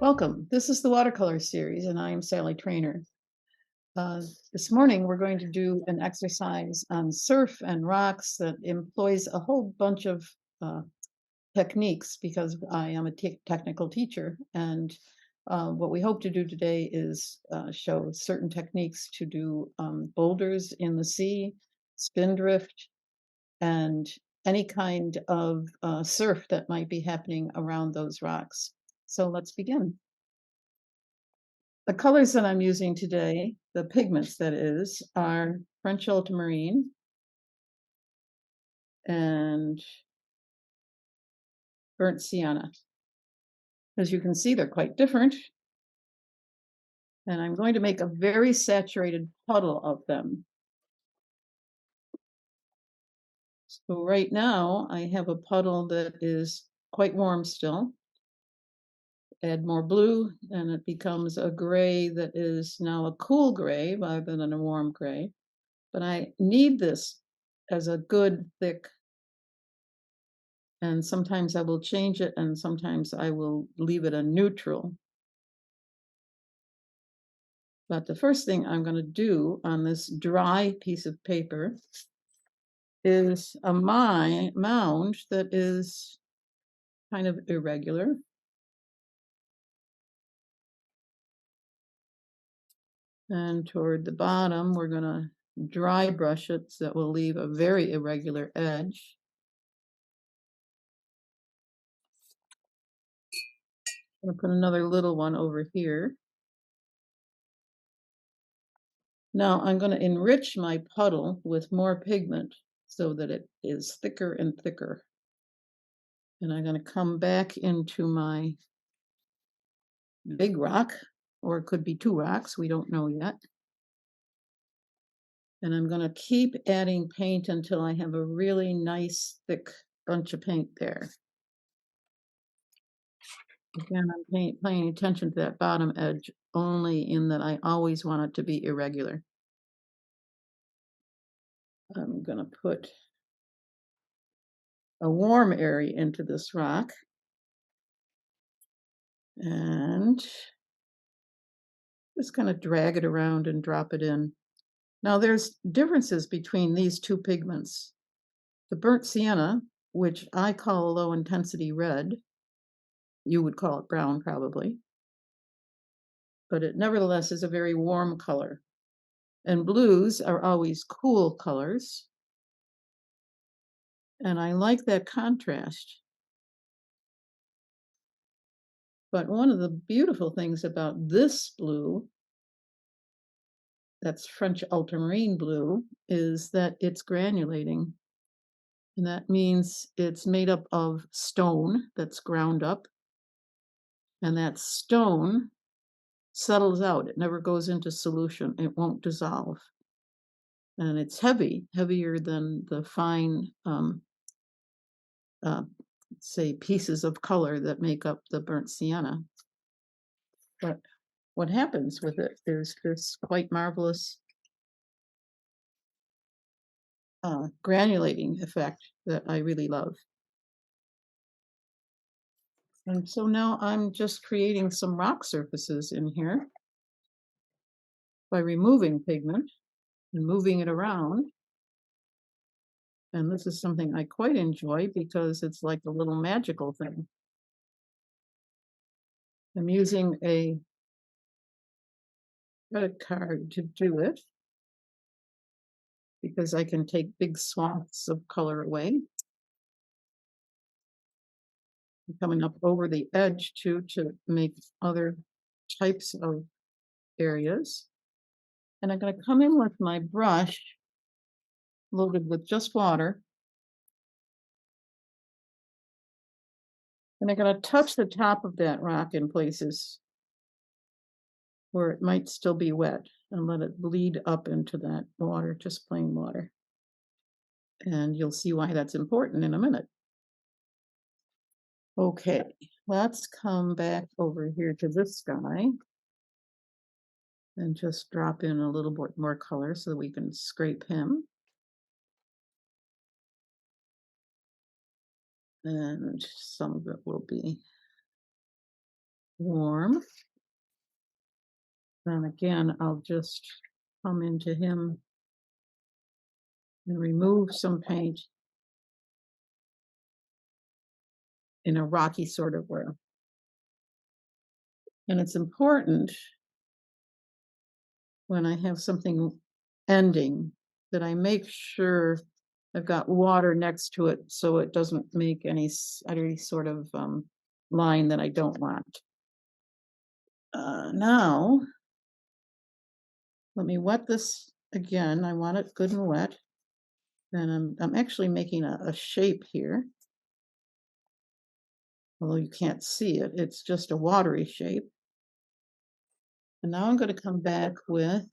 Welcome. This is the Watercolor series, and I am Sally Treanor. This morning, we're going to do an exercise on surf and rocks that employs a whole bunch of uh, techniques because I am a technical teacher. And what we hope to do today is show certain techniques to do boulders in the sea, spindrift, and any kind of surf that might be happening around those rocks. So let's begin. The colors that I'm using today, the pigments that is, are French ultramarine and burnt sienna. As you can see, they're quite different. And I'm going to make a very saturated puddle of them. So right now I have a puddle that is quite warm still. Add more blue and it becomes a gray that is now a cool gray rather than a warm gray. But I need this as a good thick, and sometimes I will change it and sometimes I will leave it a neutral. But the first thing I'm going to do on this dry piece of paper is a mound that is kind of irregular. And toward the bottom, we're going to dry brush it so that will leave a very irregular edge. I'm going to put another little one over here. Now I'm going to enrich my puddle with more pigment so that it is thicker and thicker. And I'm going to come back into my big rock, or it could be two rocks, we don't know yet. And I'm going to keep adding paint until I have a really nice thick bunch of paint there. Again, I'm paying attention to that bottom edge only in that I always want it to be irregular. I'm going to put a warm area into this rock and just kind of drag it around and drop it in. Now there's differences between these two pigments. The burnt sienna, which I call a low intensity red, you would call it brown probably, but it nevertheless is a very warm color. And blues are always cool colors. And I like that contrast. But one of the beautiful things about this blue, that's French ultramarine blue, is that it's granulating. And that means it's made up of stone that's ground up. And that stone settles out. It never goes into solution. It won't dissolve. And it's heavy, heavier than the fine, say, pieces of color that make up the burnt sienna. But what happens with it is this quite marvelous granulating effect that I really love. And so now I'm just creating some rock surfaces in here by removing pigment and moving it around. And this is something I quite enjoy because it's like a little magical thing. I'm using a credit card to do it because I can take big swaths of color away. I'm coming up over the edge too to make other types of areas. And I'm going to come in with my brush loaded with just water. And I'm going to touch the top of that rock in places where it might still be wet and let it bleed up into that water, just plain water. And you'll see why that's important in a minute. Okay, let's come back over here to this guy and just drop in a little bit more color so that we can scrape him. And some of it will be warm. And again, I'll just come into him and remove some paint in a rocky sort of way. And it's important when I have something ending that I make sure I've got water next to it so it doesn't make any sort of line that I don't want. Now, let me wet this again. I want it good and wet. And I'm actually making a shape here, although you can't see it. It's just a watery shape. And now I'm going to come back with,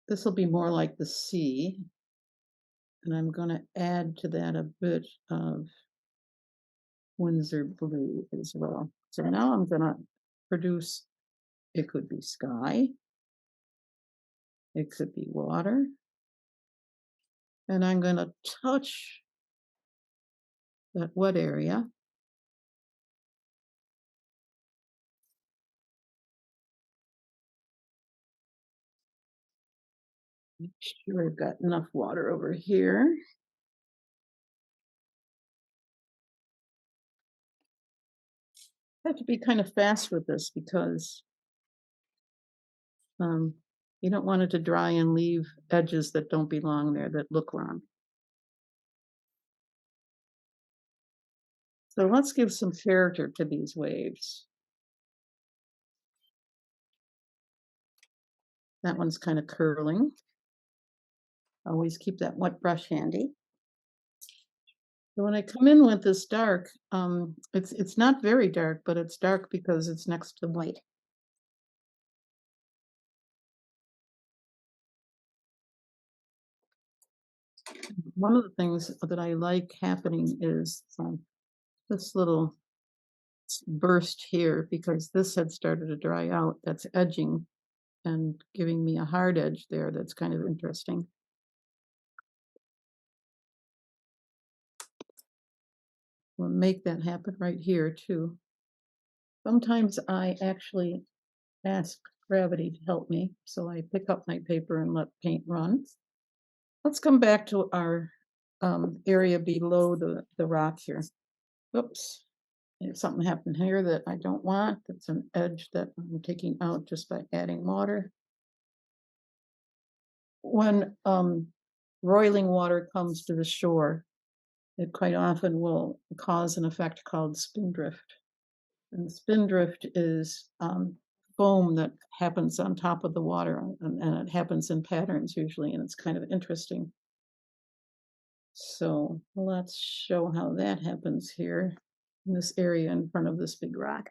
this will be more like the sea. And I'm going to add to that a bit of Windsor blue as well. So now I'm going to produce, it could be sky, it could be water. And I'm going to touch that wet area. Make sure I've got enough water over here. I have to be kind of fast with this because you don't want it to dry and leave edges that don't belong there that look wrong. So let's give some character to these waves. That one's kind of curling. Always keep that wet brush handy. So when I come in with this dark, it's not very dark, but it's dark because it's next to white. One of the things that I like happening is this little burst here, because this had started to dry out. That's edging and giving me a hard edge there that's kind of interesting. We'll make that happen right here too. Sometimes I actually ask gravity to help me, so I pick up my paper and let paint run. Let's come back to our area below the rock here. Oops, something happened here that I don't want. That's an edge that I'm taking out just by adding water. When roiling water comes to the shore, it quite often will cause an effect called spindrift. And spindrift is foam that happens on top of the water, and it happens in patterns usually, and it's kind of interesting. So let's show how that happens here in this area in front of this big rock.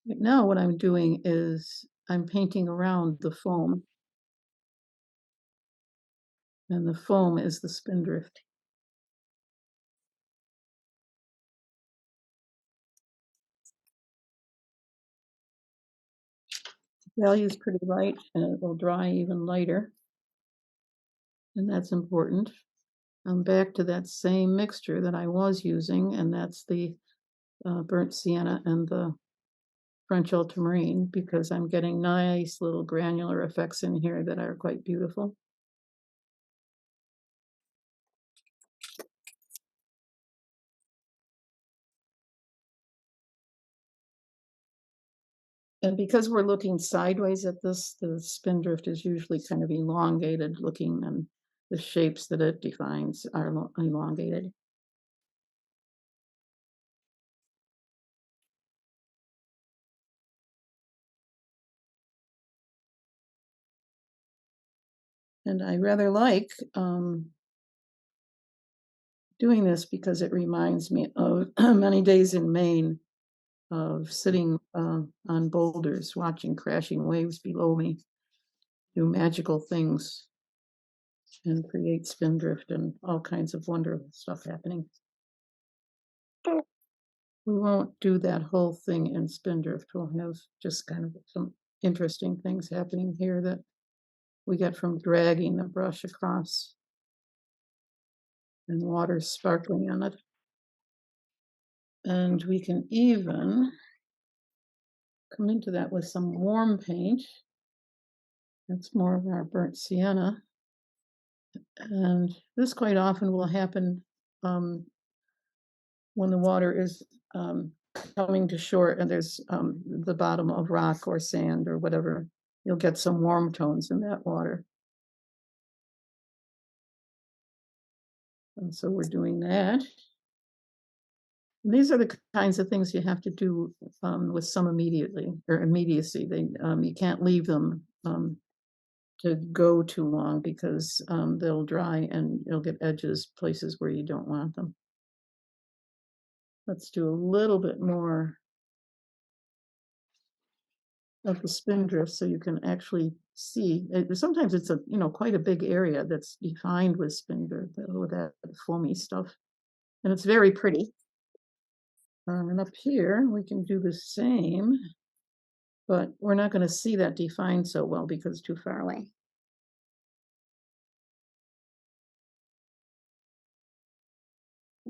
Right now what I'm doing is I'm painting around the foam, and the foam is the spindrift. The value is pretty light, and it will dry even lighter, and that's important. I'm back to that same mixture that I was using, and that's the burnt sienna and the French ultramarine, because I'm getting nice little granular effects in here that are quite beautiful. And because we're looking sideways at this, the spindrift is usually kind of elongated looking, and the shapes that it defines are elongated. And I rather like doing this because it reminds me of many days in Maine of sitting on boulders, watching crashing waves below me do magical things and create spindrift and all kinds of wonderful stuff happening. We won't do that whole thing in spindrift. We'll have just kind of some interesting things happening here that we get from dragging the brush across and water sparkling on it. And we can even come into that with some warm paint. That's more of our burnt sienna. And this quite often will happen when the water is coming to shore and there's the bottom of rock or sand or whatever. You'll get some warm tones in that water. And so we're doing that. And these are the kinds of things you have to do with some immediacy. You can't leave them to go too long because they'll dry and you'll get edges places where you don't want them. Let's do a little bit more of the spindrift so you can actually see. Sometimes it's quite a big area that's defined with spindrift, with that foamy stuff, and it's very pretty. And up here we can do the same, but we're not going to see that defined so well because it's too far away.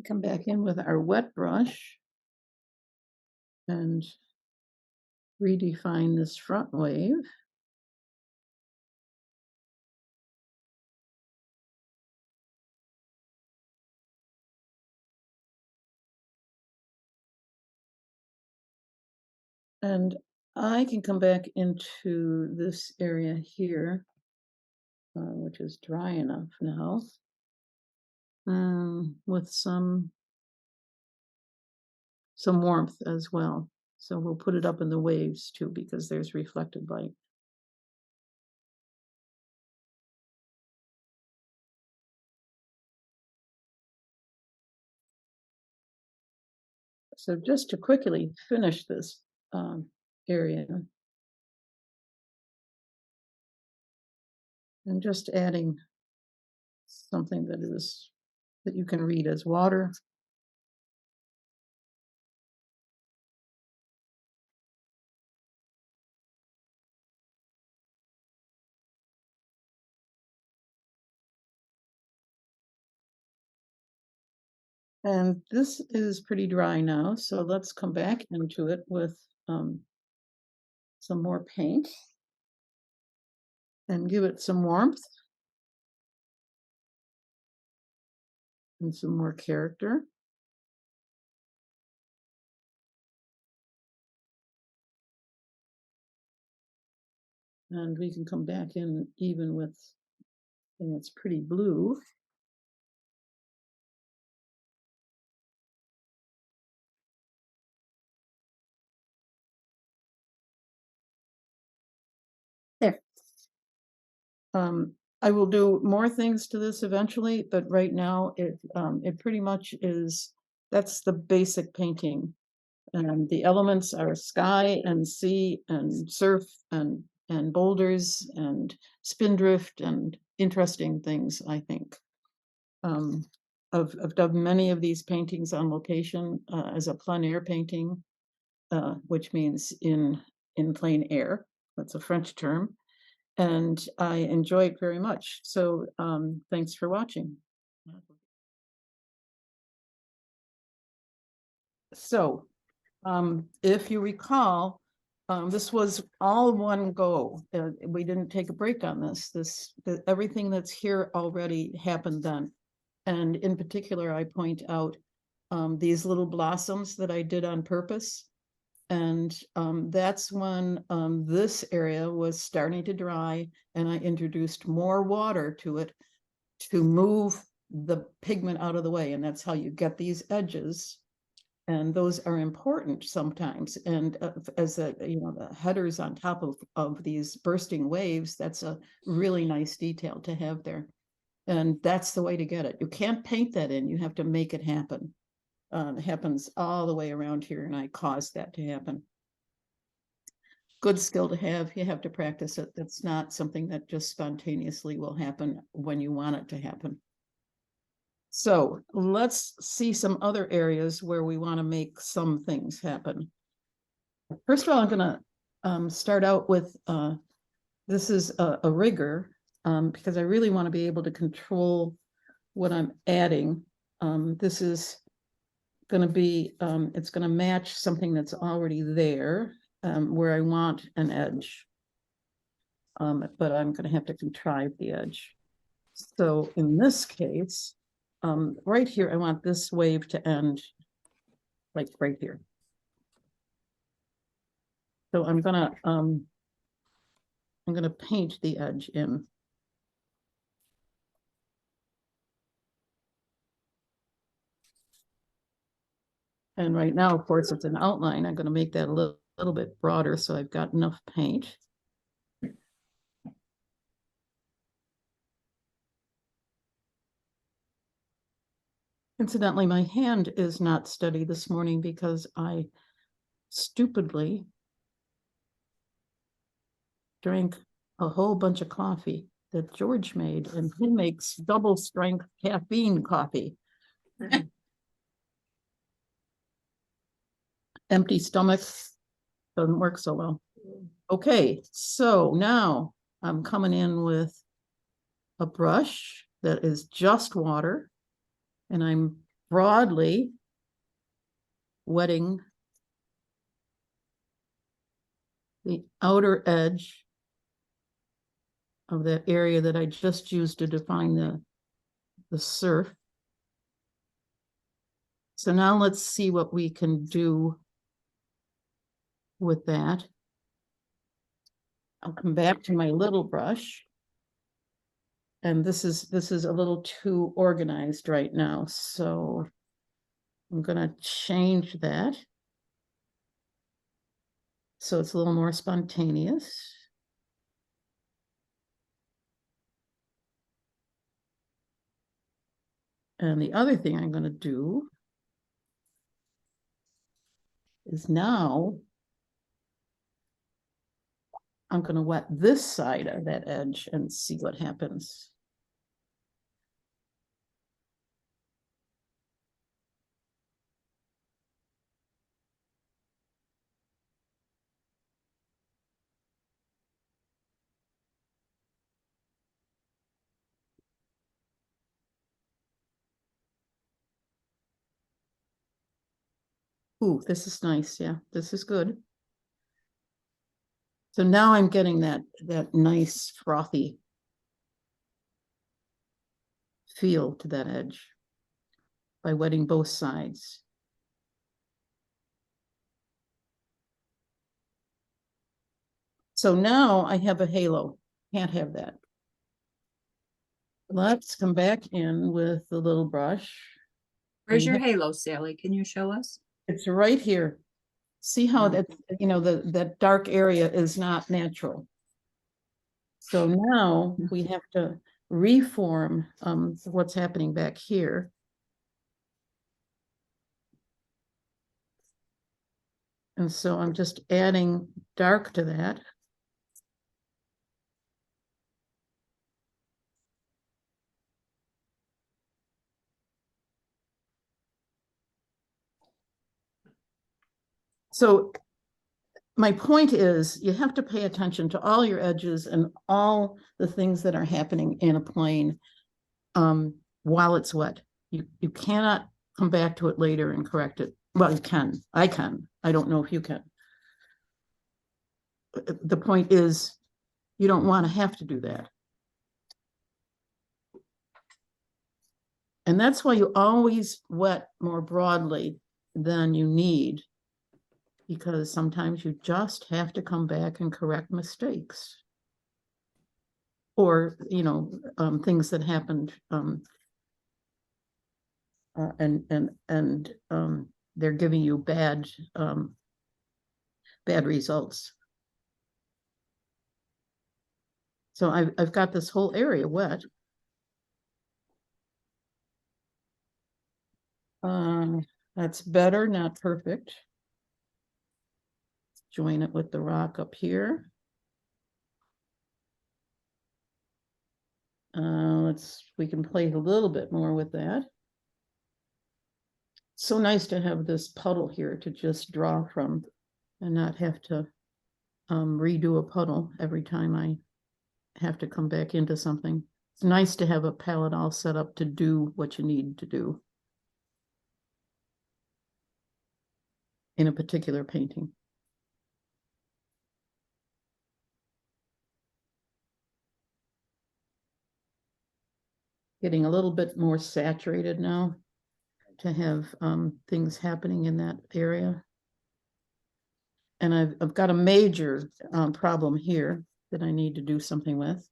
Come back in with our wet brush and redefine this front wave. And I can come back into this area here, which is dry enough now, with some warmth as well. So we'll put it up in the waves too, because there's reflected light. So just to quickly finish this area, I'm just adding something that you can read as water. And this is pretty dry now, so let's come back into it with some more paint and give it some warmth and some more character. And we can come back in even with something that's pretty blue. There. I will do more things to this eventually, but right now it pretty much is, that's the basic painting. And the elements are sky and sea and surf and boulders and spindrift and interesting things, I think. I've done many of these paintings on location as a plein air painting, which means in plein air. That's a French term. And I enjoy it very much. So thanks for watching. So if you recall, this was all one go. We didn't take a break on this. Everything that's here already happened then. And in particular, I point out these little blossoms that I did on purpose. And that's when this area was starting to dry, and I introduced more water to it to move the pigment out of the way. And that's how you get these edges. And those are important sometimes. And as the headers on top of these bursting waves, that's a really nice detail to have there. And that's the way to get it. You can't paint that in, you have to make it happen. It happens all the way around here, and I caused that to happen. Good skill to have. You have to practice it. That's not something that just spontaneously will happen when you want it to happen. So let's see some other areas where we want to make some things happen. First of all, I'm going to start out with this is a rigger because I really want to be able to control what I'm adding. This is going to be, it's going to match something that's already there, where I want an edge. But I'm going to have to contrive the edge. So in this case, right here, I want this wave to end like right here. So I'm gonna paint the edge in. And right now, of course, it's an outline. I'm going to make that a little bit broader so I've got enough paint. Incidentally, my hand is not steady this morning because I stupidly drank a whole bunch of coffee that George made, and he makes double strength caffeine coffee. Empty stomach doesn't work so well. Okay, so now I'm coming in with a brush that is just water, and I'm broadly wetting the outer edge of that area that I just used to define the surf. So now let's see what we can do with that. I'll come back to my little brush. And this is a little too organized right now. So I'm gonna change that so it's a little more spontaneous. And the other thing I'm going to do is now I'm going to wet this side of that edge and see what happens. Ooh, this is nice. Yeah, this is good. So now I'm getting that nice frothy feel to that edge by wetting both sides. So now I have a halo. Can't have that. Let's come back in with the little brush. Where's your halo, Sally? Can you show us? It's right here. See how that, you know, that dark area is not natural. So now we have to reform what's happening back here. And so I'm just adding dark to that. So my point is you have to pay attention to all your edges and all the things that are happening in a plane while it's wet. You cannot come back to it later and correct it. Well, you can. I can. I don't know if you can. The point is you don't want to have to do that. And that's why you always wet more broadly than you need, because sometimes you just have to come back and correct mistakes. Or, you know, things that happened and they're giving you bad results. So I've got this whole area wet. That's better, not perfect. Join it with the rock up here. We can play a little bit more with that. So nice to have this puddle here to just draw from and not have to redo a puddle every time I have to come back into something. It's nice to have a palette all set up to do what you need to do. in a particular painting. Getting a little bit more saturated now to have things happening in that area. And I've got a major problem here that I need to do something with.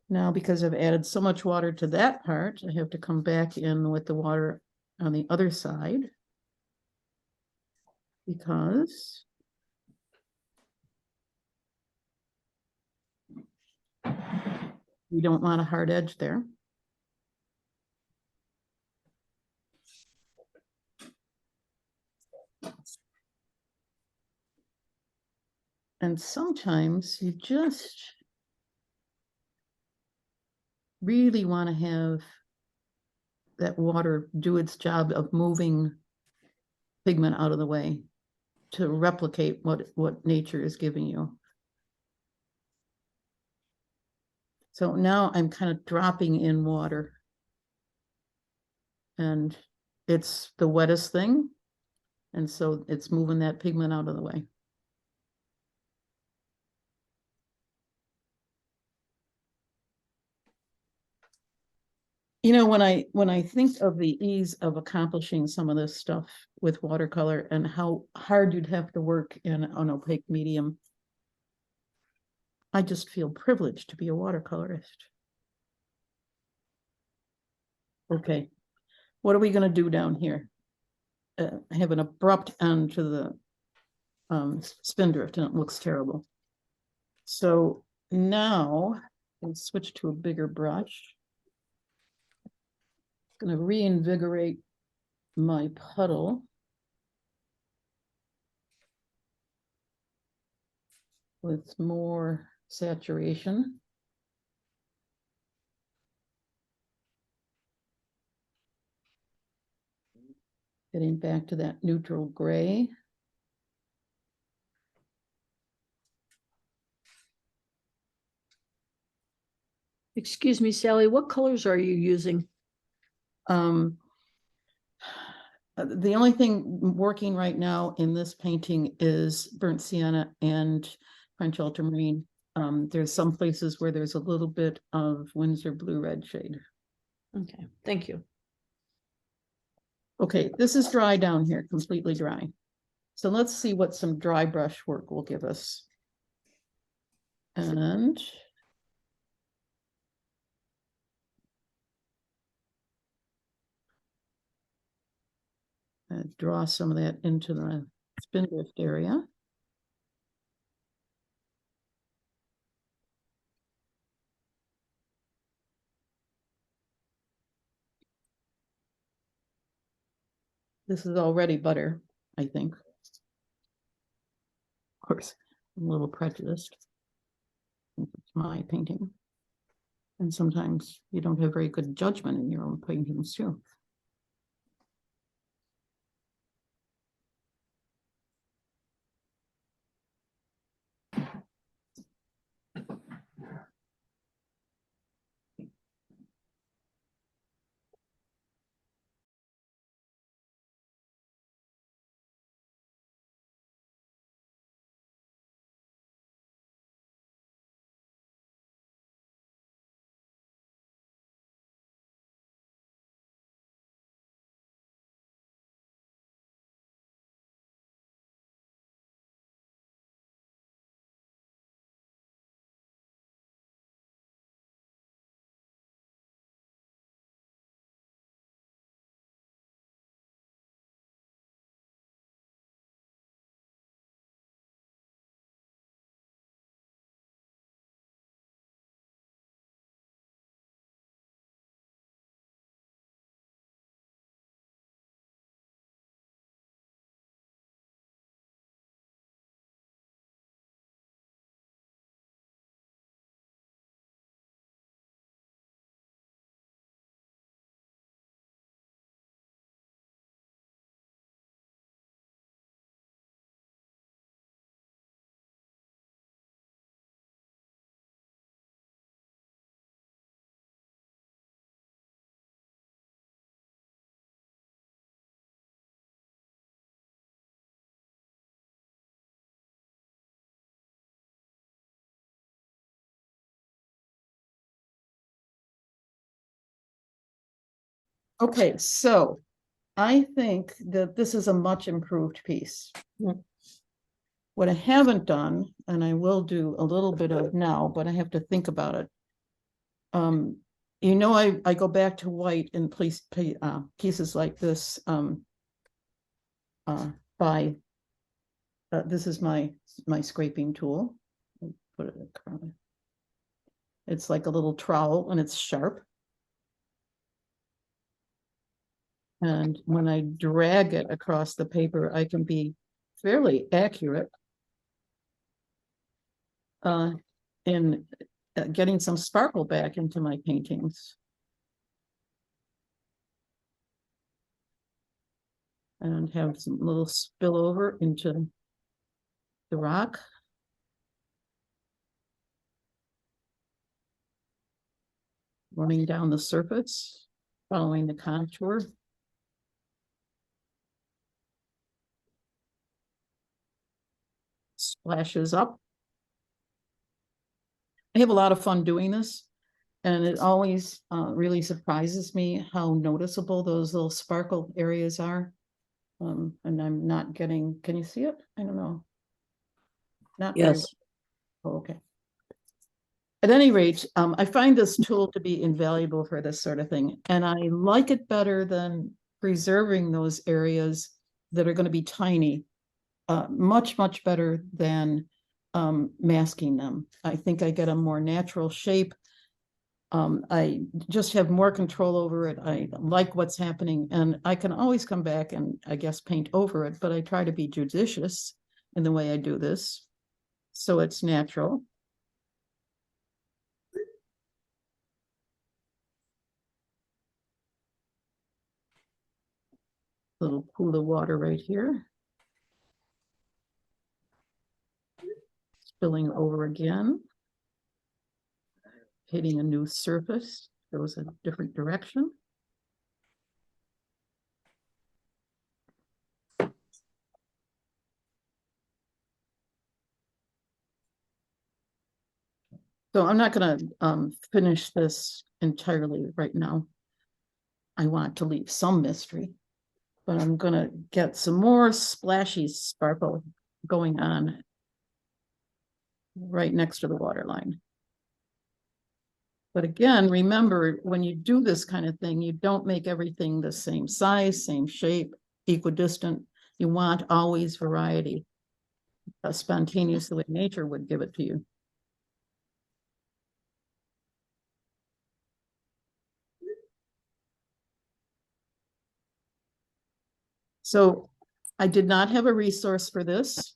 Now, because I've added so much water to that part, I have to come back in with the water on the other side, because we don't want a hard edge there. And sometimes you just really want to have that water do its job of moving pigment out of the way to replicate what nature is giving you. So now I'm kind of dropping in water, and it's the wettest thing, and so it's moving that pigment out of the way. You know, when I think of the ease of accomplishing some of this stuff with watercolor and how hard you'd have to work in an opaque medium, I just feel privileged to be a watercolorist. Okay, what are we going to do down here? I have an abrupt end to the spindrift, and it looks terrible. So now I'll switch to a bigger brush. Going to reinvigorate my puddle with more saturation. Getting back to that neutral gray. Excuse me, Sally, what colors are you using? The only thing working right now in this painting is burnt sienna and French ultramarine. There's some places where there's a little bit of Winsor blue red shade. Okay, thank you. Okay, this is dry down here, completely dry. So let's see what some dry brush work will give us. And draw some of that into the spindrift area. This is already butter, I think. Of course, I'm a little prejudiced. It's my painting. And sometimes you don't have very good judgment in your own paintings too. Okay, so I think that this is a much improved piece. What I haven't done, and I will do a little bit of now, but I have to think about it. You know, I go back to white in pieces like this by this is my scraping tool. Put it across. It's like a little trowel and it's sharp. And when I drag it across the paper, I can be fairly accurate in getting some sparkle back into my paintings. And have some little spillover into the rock. Running down the surface, following the contour. Splashes up. I have a lot of fun doing this, and it always really surprises me how noticeable those little sparkle areas are. And I'm not getting, can you see it? I don't know. Not very Yes. well. Oh, okay. At any rate, I find this tool to be invaluable for this sort of thing, and I like it better than preserving those areas that are going to be tiny. Much better than masking them. I think I get a more natural shape. I just have more control over it. I like what's happening, and I can always come back and I guess paint over it, but I try to be judicious in the way I do this, so it's natural. Little pool of water right here. Spilling over again. Hitting a new surface, goes a different direction. So I'm not going to finish this entirely right now. I want to leave some mystery, but I'm going to get some more splashy sparkle going on right next to the waterline. But again, remember, when you do this kind of thing, you don't make everything the same size, same shape, equidistant. You want always variety, spontaneous the way nature would give it to you. So I did not have a resource for this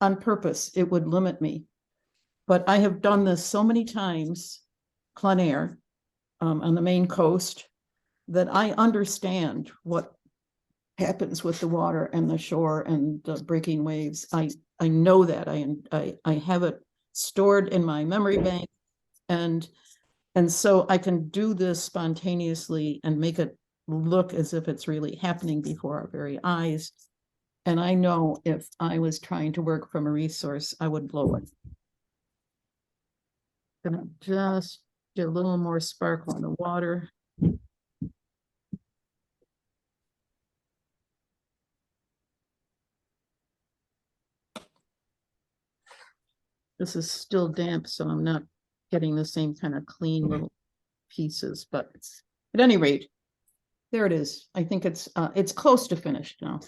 on purpose. It would limit me. But I have done this so many times, plein air, on the Maine coast, that I understand what happens with the water and the shore and the breaking waves. I know that. I have it stored in my memory bank, and so I can do this spontaneously and make it look as if it's really happening before our very eyes. And I know if I was trying to work from a resource, I would blow it. Gonna just get a little more sparkle in the water. This is still damp, so I'm not getting the same kind of clean little pieces, but at any rate, there it is. I think it's close to finished now.